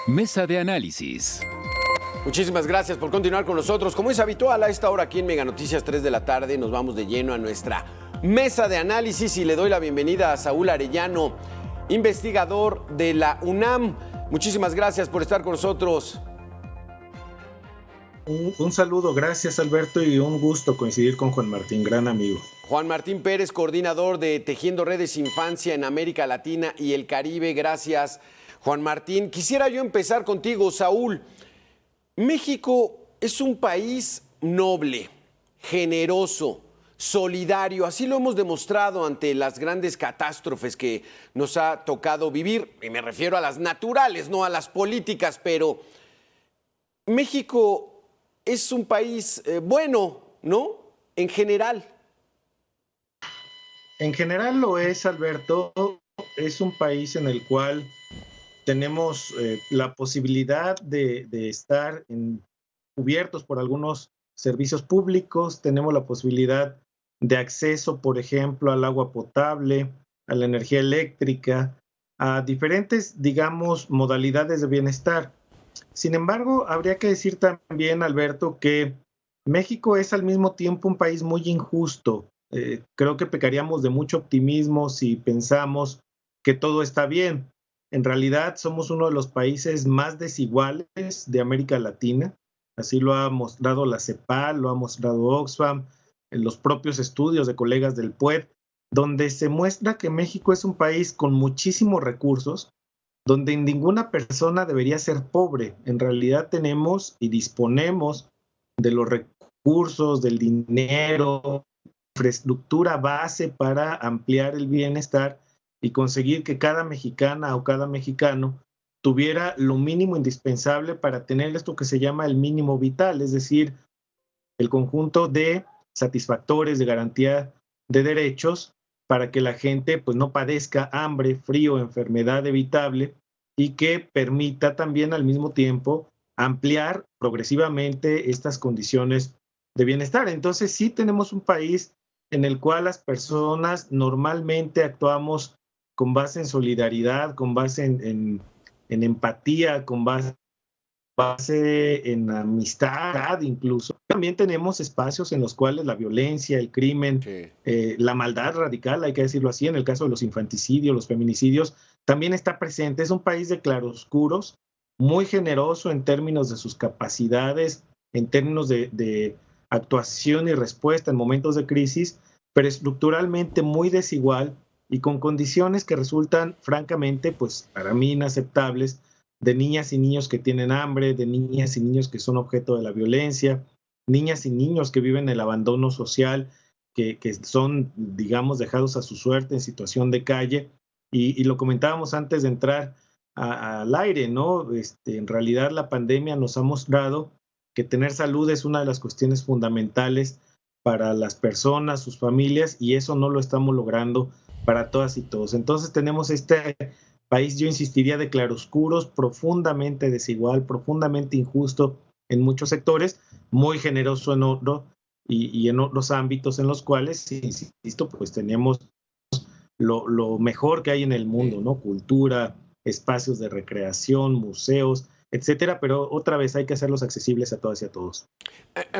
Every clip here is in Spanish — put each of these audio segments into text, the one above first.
Mesa de análisis. Muchísimas gracias por continuar con nosotros. Como es habitual a esta hora aquí en Mega Noticias 3 de la tarde, nos vamos de lleno a nuestra mesa de análisis y le doy la bienvenida a Saúl Arellano, investigador de la UNAM. Muchísimas gracias por estar con nosotros. Un saludo, gracias Alberto, y un gusto coincidir con Juan Martín, gran amigo. Juan Martín Pérez, coordinador de Tejiendo Redes Infancia en América Latina y el Caribe. Gracias, Juan Martín. Quisiera yo empezar contigo, Saúl. México es un país noble, generoso, solidario. Así lo hemos demostrado ante las grandes catástrofes que nos ha tocado vivir. Y me refiero a las naturales, no a las políticas, pero México es un país bueno, ¿no? En general. En general lo es, Alberto. Es un país en el cual tenemos la posibilidad de estar cubiertos por algunos servicios públicos, tenemos la posibilidad de acceso, por ejemplo, al agua potable, a la energía eléctrica, a diferentes, digamos, modalidades de bienestar. Sin embargo, habría que decir también, Alberto, que México es al mismo tiempo un país muy injusto. Creo que pecaríamos de mucho optimismo si pensamos que todo está bien. En realidad somos uno de los países más desiguales de América Latina. Así lo ha mostrado la CEPAL, lo ha mostrado Oxfam, en los propios estudios de colegas del PUED, donde se muestra que México es un país con muchísimos recursos, donde ninguna persona debería ser pobre. En realidad tenemos y disponemos de los recursos, del dinero, infraestructura base para ampliar el bienestar y conseguir que cada mexicana o cada mexicano tuviera lo mínimo indispensable para tener esto que se llama el mínimo vital, es decir, el conjunto de satisfactores, de garantía de derechos para que la gente pues no padezca hambre, frío, enfermedad evitable y que permita también al mismo tiempo ampliar progresivamente estas condiciones de bienestar. Entonces sí tenemos un país en el cual las personas normalmente actuamos con base en solidaridad, con base en empatía, con base en amistad incluso. También tenemos espacios en los cuales la violencia, el crimen, la maldad radical, hay que decirlo así, en el caso de los infanticidios, los feminicidios, también está presente. Es un país de claroscuros, muy generoso en términos de sus capacidades, en términos de actuación y respuesta en momentos de crisis, pero estructuralmente muy desigual y con condiciones que resultan francamente, pues para mí inaceptables, de niñas y niños que tienen hambre, de niñas y niños que son objeto de la violencia, niñas y niños que viven el abandono social, que son, digamos, dejados a su suerte en situación de calle. Y lo comentábamos antes de entrar al aire, ¿no? En realidad la pandemia nos ha mostrado que tener salud es una de las cuestiones fundamentales para las personas, sus familias, y eso no lo estamos logrando para todas y todos. Entonces tenemos este país, yo insistiría, de claroscuros, profundamente desigual, profundamente injusto en muchos sectores, muy generoso en otro y en otros ámbitos en los cuales, insisto, pues tenemos lo mejor que hay en el mundo, ¿no? Cultura, espacios de recreación, museos, etcétera, pero otra vez hay que hacerlos accesibles a todas y a todos.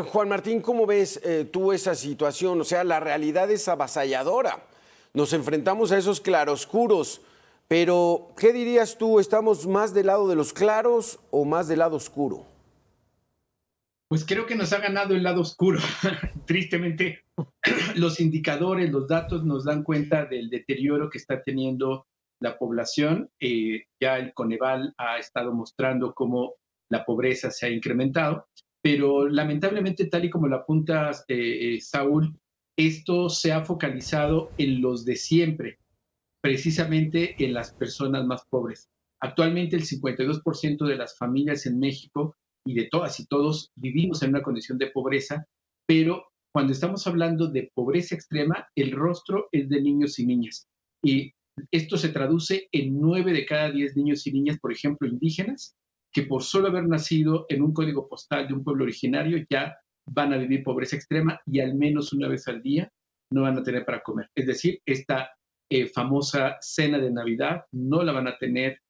Juan Martín, ¿cómo ves tú esa situación? O sea, la realidad es avasalladora. Nos enfrentamos a esos claroscuros, pero ¿qué dirías tú? ¿Estamos más del lado de los claros o más del lado oscuro? Pues creo que nos ha ganado el lado oscuro. Tristemente, los indicadores, los datos nos dan cuenta del deterioro que está teniendo la población. Ya el Coneval ha estado mostrando cómo la pobreza se ha incrementado, pero lamentablemente, tal y como lo apuntas, Saúl, esto se ha focalizado en los de siempre, precisamente en las personas más pobres. Actualmente el 52% de las familias en México y de todas y todos vivimos en una condición de pobreza, pero cuando estamos hablando de pobreza extrema, el rostro es de niños y niñas. Y esto se traduce en 9 de cada 10 niños y niñas, por ejemplo, indígenas, que por solo haber nacido en un código postal de un pueblo originario ya van a vivir pobreza extrema y al menos una vez al día no van a tener para comer. Es decir, esta famosa cena de Navidad no la van a tener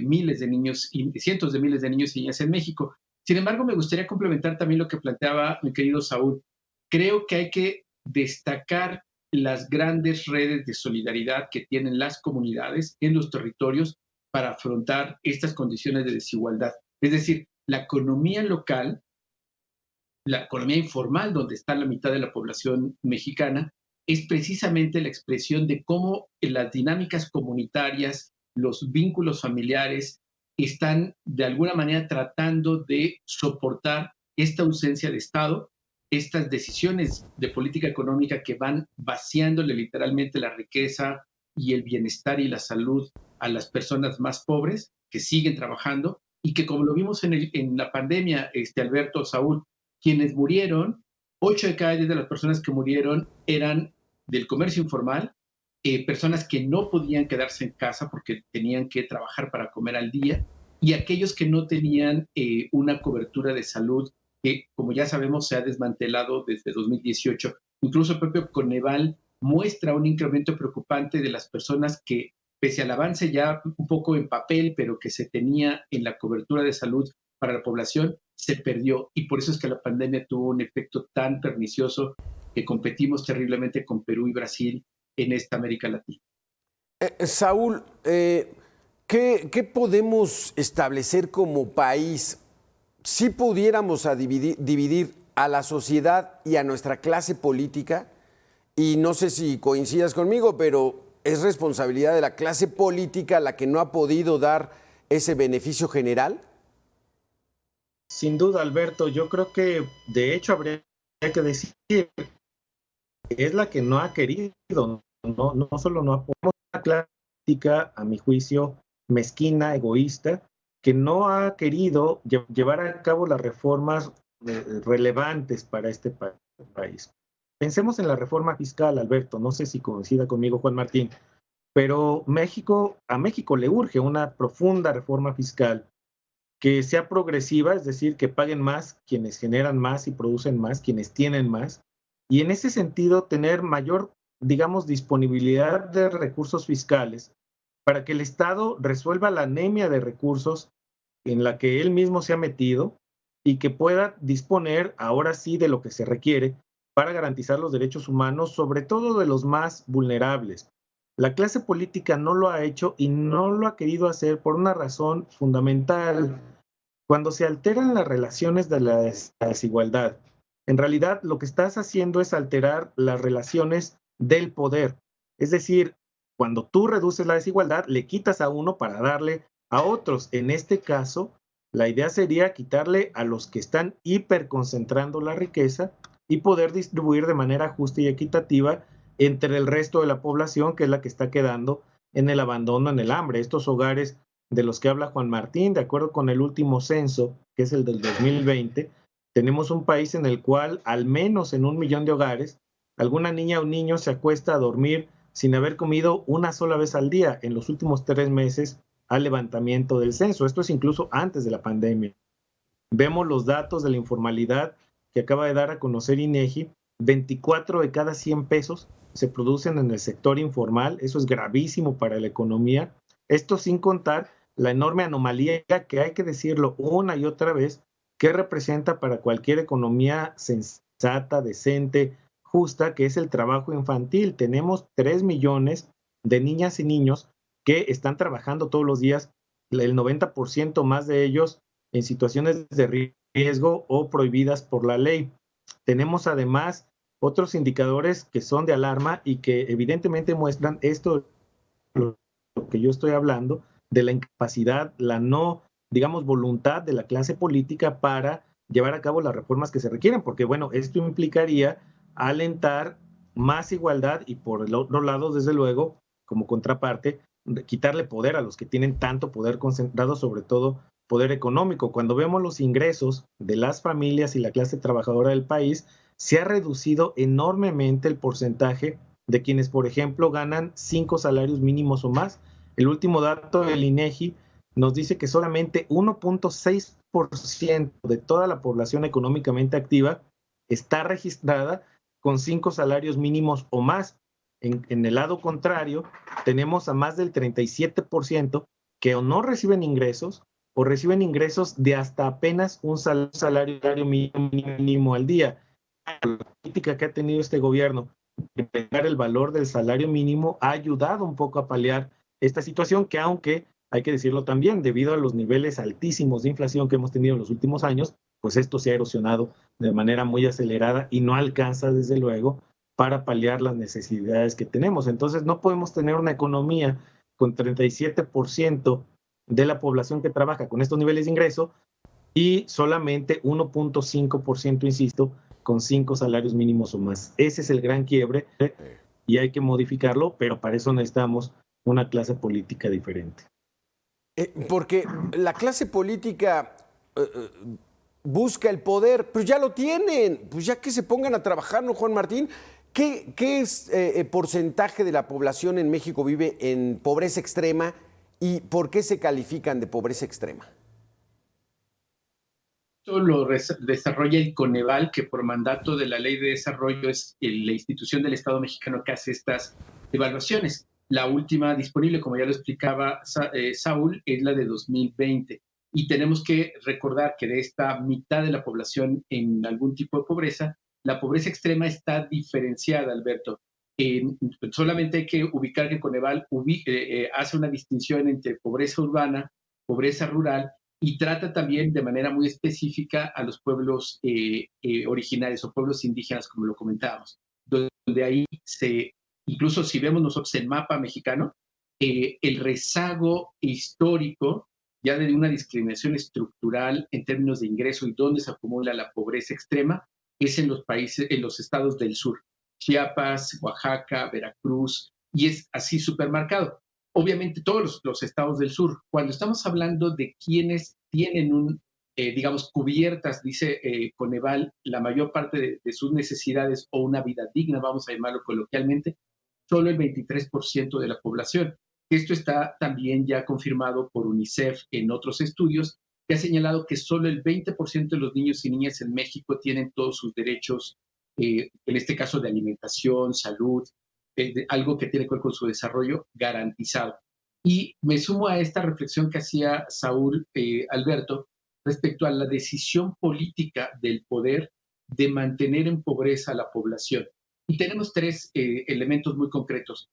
miles de niños y cientos de miles de niños y niñas en México. Sin embargo, me gustaría complementar también lo que planteaba mi querido Saúl. Creo que hay que destacar las grandes redes de solidaridad que tienen las comunidades en los territorios para afrontar estas condiciones de desigualdad. Es decir, la economía local, la economía informal, donde está la mitad de la población mexicana, es precisamente la expresión de cómo las dinámicas comunitarias, los vínculos familiares, están de alguna manera tratando de soportar esta ausencia de Estado, estas decisiones de política económica que van vaciándole literalmente la riqueza y el bienestar y la salud a las personas más pobres que siguen trabajando y que, como lo vimos en la pandemia, Alberto, Saúl, quienes murieron, 8 de cada 10 de las personas que murieron eran del comercio informal, personas que no podían quedarse en casa porque tenían que trabajar para comer al día, y aquellos que no tenían una cobertura de salud que, como ya sabemos, se ha desmantelado desde 2018. Incluso el propio Coneval muestra un incremento preocupante de las personas que, pese al avance ya un poco en papel, pero que se tenía en la cobertura de salud para la población, se perdió. Y por eso es que la pandemia tuvo un efecto tan pernicioso que competimos terriblemente con Perú y Brasil en esta América Latina. Saúl, ¿qué podemos establecer como país si pudiéramos dividir a la sociedad y a nuestra clase política? Y no sé si coincidas conmigo, pero es responsabilidad de la clase política la que no ha podido dar ese beneficio general. Sin duda, Alberto, yo creo que de hecho habría que decir que es la que no ha querido, no solo no apoyamos una clase política, a mi juicio, mezquina, egoísta, que no ha querido llevar a cabo las reformas relevantes para este país. Pensemos en la reforma fiscal, Alberto, no sé si coincida conmigo Juan Martín, pero a México le urge una profunda reforma fiscal que sea progresiva, es decir, que paguen más quienes generan más y producen más, quienes tienen más, y en ese sentido tener mayor, digamos, disponibilidad de recursos fiscales para que el Estado resuelva la anemia de recursos en la que él mismo se ha metido y que pueda disponer ahora sí de lo que se requiere para garantizar los derechos humanos, sobre todo de los más vulnerables. La clase política no lo ha hecho y no lo ha querido hacer por una razón fundamental. Cuando se alteran las relaciones de la desigualdad, en realidad lo que estás haciendo es alterar las relaciones del poder. Es decir, cuando tú reduces la desigualdad, le quitas a uno para darle a otros. En este caso, la idea sería quitarle a los que están hiperconcentrando la riqueza y poder distribuir de manera justa y equitativa entre el resto de la población, que es la que está quedando en el abandono, en el hambre. Estos hogares de los que habla Juan Martín, de acuerdo con el último censo, que es el del 2020, tenemos un país en el cual al menos en 1 millón de hogares, alguna niña o niño se acuesta a dormir sin haber comido una sola vez al día en los últimos 3 meses al levantamiento del censo. Esto es incluso antes de la pandemia. Vemos los datos de la informalidad que acaba de dar a conocer INEGI. 24 de cada 100 pesos se producen en el sector informal. Eso es gravísimo para la economía. Esto sin contar la enorme anomalía, que hay que decirlo una y otra vez, que representa para cualquier economía sensata, decente, justa, que es el trabajo infantil. Tenemos 3 millones de niñas y niños que están trabajando todos los días, el 90% más de ellos en situaciones de riesgo o prohibidas por la ley. Tenemos además otros indicadores que son de alarma y que evidentemente muestran esto, lo que yo estoy hablando, de la incapacidad, la no, digamos, voluntad de la clase política para llevar a cabo las reformas que se requieren, porque bueno, esto implicaría alentar más igualdad y por el otro lado, desde luego, como contraparte, quitarle poder a los que tienen tanto poder concentrado, sobre todo poder económico. Cuando vemos los ingresos de las familias y la clase trabajadora del país, se ha reducido enormemente el porcentaje de quienes, por ejemplo, ganan 5 salarios mínimos o más. El último dato del INEGI nos dice que solamente 1.6% de toda la población económicamente activa está registrada con 5 salarios mínimos o más. En el lado contrario, tenemos a más del 37% que o no reciben ingresos o reciben ingresos de hasta apenas un salario mínimo al día. La política que ha tenido este gobierno de pegar el valor del salario mínimo ha ayudado un poco a paliar esta situación que, aunque hay que decirlo también, debido a los niveles altísimos de inflación que hemos tenido en los últimos años, pues esto se ha erosionado de manera muy acelerada y no alcanza, desde luego, para paliar las necesidades que tenemos. Entonces, no podemos tener una economía con 37% de la población que trabaja con estos niveles de ingreso y solamente 1.5%, insisto, con 5 salarios mínimos o más. Ese es el gran quiebre y hay que modificarlo, pero para eso necesitamos una clase política diferente. Porque la clase política busca el poder, pues ya lo tienen, pues ya que se pongan a trabajar, ¿no, Juan Martín? ¿Qué es porcentaje de la población en México vive en pobreza extrema y por qué se califican de pobreza extrema? Esto lo desarrolla el Coneval, que por mandato de la Ley de Desarrollo es la institución del Estado mexicano que hace estas evaluaciones. La última disponible, como ya lo explicaba Saúl, es la de 2020. Y tenemos que recordar que de esta mitad de la población en algún tipo de pobreza, la pobreza extrema está diferenciada, Alberto. Solamente hay que ubicar que Coneval hace una distinción entre pobreza urbana, pobreza rural, y trata también de manera muy específica a los pueblos originarios o pueblos indígenas, como lo comentábamos, donde ahí incluso si vemos nosotros el mapa mexicano, el rezago histórico ya de una discriminación estructural en términos de ingreso y dónde se acumula la pobreza extrema es en los estados del sur, Chiapas, Oaxaca, Veracruz, y es así supermarcado. Obviamente todos los estados del sur. Cuando estamos hablando de quienes tienen digamos, cubiertas, dice Coneval, la mayor parte de sus necesidades o una vida digna, vamos a llamarlo coloquialmente, solo el 23% de la población. Esto está también ya confirmado por UNICEF en otros estudios, que ha señalado que solo el 20% de los niños y niñas en México tienen todos sus derechos, en este caso de alimentación, salud, algo que tiene que ver con su desarrollo garantizado. Y me sumo a esta reflexión que hacía Saúl Alberto respecto a la decisión política del poder de mantener en pobreza a la población. Y tenemos tres elementos muy concretos.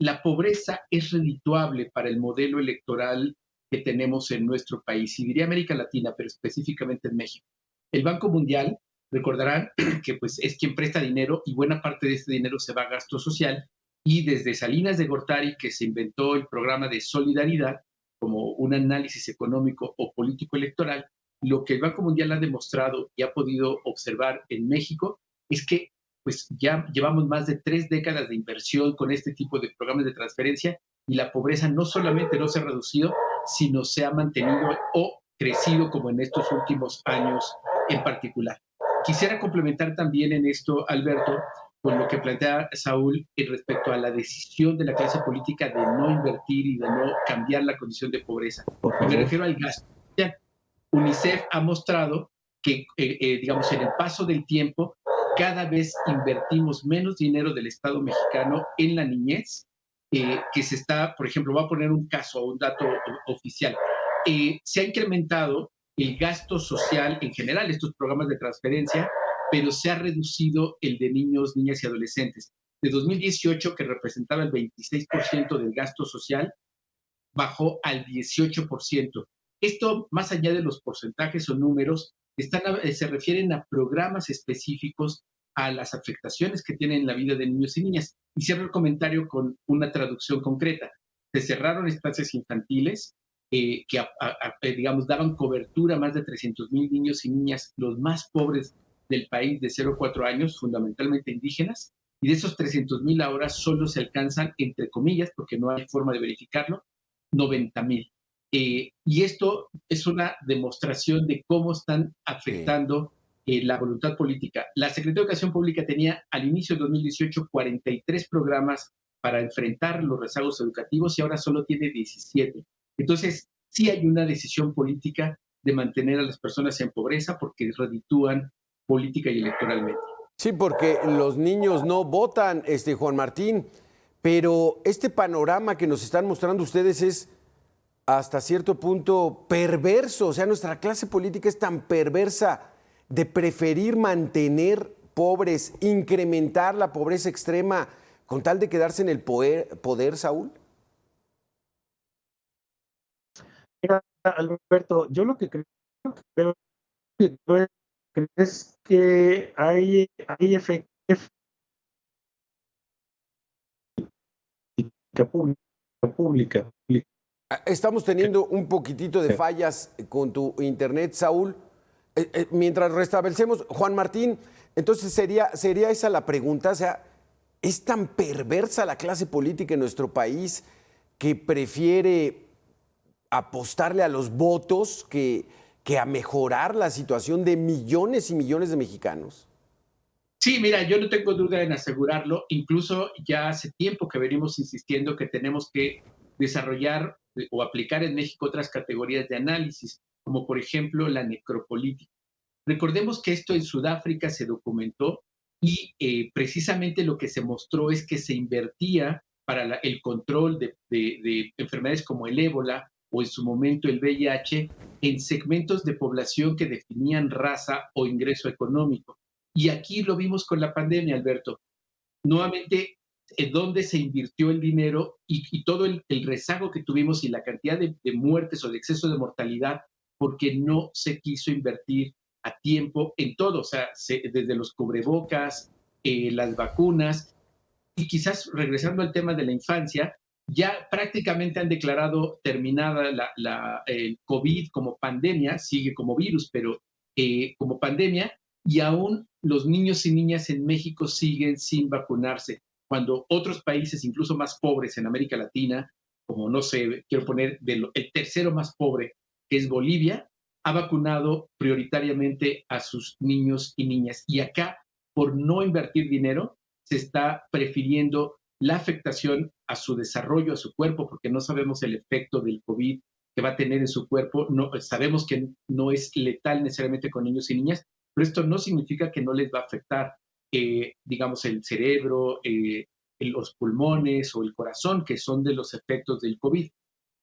La pobreza es redituable para el modelo electoral que tenemos en nuestro país, y diría América Latina, pero específicamente en México. El Banco Mundial, recordarán que pues, es quien presta dinero y buena parte de este dinero se va a gasto social, y desde Salinas de Gortari, que se inventó el programa de solidaridad como un análisis económico o político electoral, lo que el Banco Mundial ha demostrado y ha podido observar en México es que pues ya llevamos más de 3 décadas de inversión con este tipo de programas de transferencia y la pobreza no solamente no se ha reducido, sino se ha mantenido o crecido como en estos últimos años en particular. Quisiera complementar también en esto, Alberto, con lo que plantea Saúl respecto a la decisión de la clase política de no invertir y de no cambiar la condición de pobreza. Y me refiero al gasto. UNICEF ha mostrado que, digamos, en el paso del tiempo, cada vez invertimos menos dinero del Estado mexicano en la niñez, que se está, por ejemplo, voy a poner un caso, un dato oficial. Se ha incrementado el gasto social en general, estos programas de transferencia, pero se ha reducido el de niños, niñas y adolescentes. De 2018, que representaba el 26% del gasto social, bajó al 18%. Esto, más allá de los porcentajes o números, se refieren a programas específicos, a las afectaciones que tienen en la vida de niños y niñas. Y cierro el comentario con una traducción concreta. Se cerraron estancias infantiles que, digamos, daban cobertura a más de 300,000 niños y niñas, los más pobres del país, de 0 a 4 años, fundamentalmente indígenas, y de esos 300,000 ahora solo se alcanzan, entre comillas, porque no hay forma de verificarlo, 90,000. Y esto es una demostración de cómo están afectando la voluntad política. La Secretaría de Educación Pública tenía al inicio de 2018 43 programas para enfrentar los rezagos educativos y ahora solo tiene 17. Entonces, sí hay una decisión política de mantener a las personas en pobreza porque reditúan política y electoralmente. Sí, porque los niños no votan, Juan Martín, pero este panorama que nos están mostrando ustedes es hasta cierto punto perverso. O sea, nuestra clase política es tan perversa de preferir mantener pobres, incrementar la pobreza extrema con tal de quedarse en el poder, Saúl. Mira, Alberto, yo lo que creo es que hay efectos pública. Estamos teniendo un poquitito de fallas con tu internet, Saúl. Mientras restablecemos, Juan Martín, entonces sería esa la pregunta. O sea, ¿es tan perversa la clase política en nuestro país que prefiere apostarle a los votos que a mejorar la situación de millones y millones de mexicanos? Sí, mira, yo no tengo duda en asegurarlo. Incluso ya hace tiempo que venimos insistiendo que tenemos que desarrollar o aplicar en México otras categorías de análisis, como por ejemplo la necropolítica. Recordemos que esto en Sudáfrica se documentó y precisamente lo que se mostró es que se invertía para el control de enfermedades como el ébola o en su momento el VIH en segmentos de población que definían raza o ingreso económico. Y aquí lo vimos con la pandemia, Alberto. Nuevamente, dónde se invirtió el dinero y todo el rezago que tuvimos y la cantidad de muertes o de exceso de mortalidad porque no se quiso invertir a tiempo en todo, o sea, desde los cubrebocas, las vacunas, y quizás regresando al tema de la infancia, ya prácticamente han declarado terminada el COVID como pandemia, sigue como virus, pero como pandemia, y aún los niños y niñas en México siguen sin vacunarse, cuando otros países, incluso más pobres en América Latina, como no sé, quiero poner el tercero más pobre, que es Bolivia, ha vacunado prioritariamente a sus niños y niñas. Y acá, por no invertir dinero, se está prefiriendo la afectación a su desarrollo, a su cuerpo, porque no sabemos el efecto del COVID que va a tener en su cuerpo. No, sabemos que no es letal necesariamente con niños y niñas, pero esto no significa que no les va a afectar, digamos, el cerebro, los pulmones o el corazón, que son de los efectos del COVID.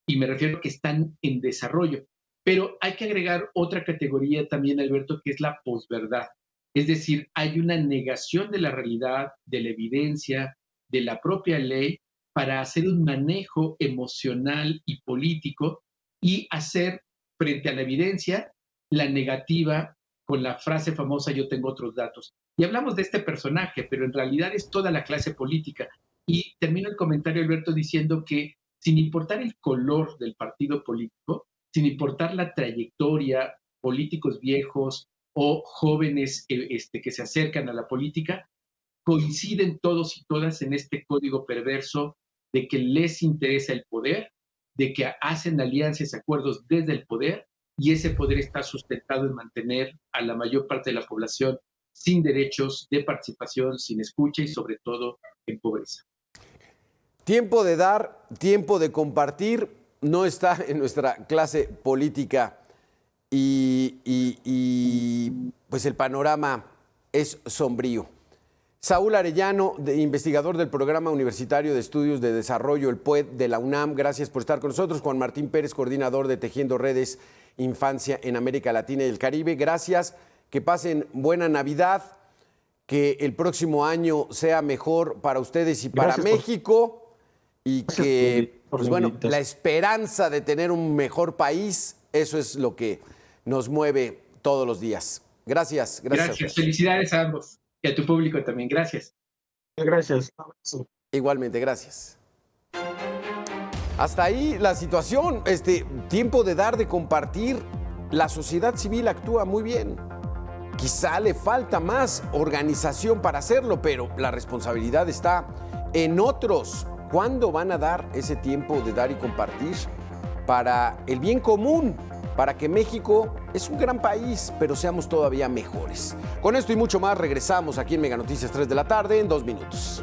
Y me refiero a que están en desarrollo. Pero hay que agregar otra categoría también, Alberto, que es la posverdad. Es decir, hay una negación de la realidad, de la evidencia, de la propia ley, para hacer un manejo emocional y político y hacer, frente a la evidencia, la negativa con la frase famosa "yo tengo otros datos". Y hablamos de este personaje, pero en realidad es toda la clase política. Y termino el comentario, Alberto, diciendo que sin importar el color del partido político, sin importar la trayectoria, políticos viejos o jóvenes que se acercan a la política, coinciden todos y todas en este código perverso de que les interesa el poder, de que hacen alianzas, acuerdos desde el poder, y ese poder está sustentado en mantener a la mayor parte de la población sin derechos de participación, sin escucha y sobre todo en pobreza. Tiempo de dar, tiempo de compartir, no está en nuestra clase política y pues el panorama es sombrío. Saúl Arellano, investigador del Programa Universitario de Estudios de Desarrollo, el PUED de la UNAM, gracias por estar con nosotros. Juan Martín Pérez, coordinador de Tejiendo Redes Infancia en América Latina y el Caribe, gracias. Que pasen buena Navidad, que el próximo año sea mejor para ustedes y para México. Y que, pues bueno, la esperanza de tener un mejor país, eso es lo que nos mueve todos los días. Gracias. Gracias. Felicidades a ambos y a tu público también. Gracias. Gracias. Igualmente, gracias. Hasta ahí la situación. Tiempo de dar, de compartir. La sociedad civil actúa muy bien. Quizá le falta más organización para hacerlo, pero la responsabilidad está en otros. ¿Cuándo van a dar ese tiempo de dar y compartir para el bien común? Para que México es un gran país, pero seamos todavía mejores. Con esto y mucho más regresamos aquí en Mega Noticias 3 de la tarde en 2 minutos.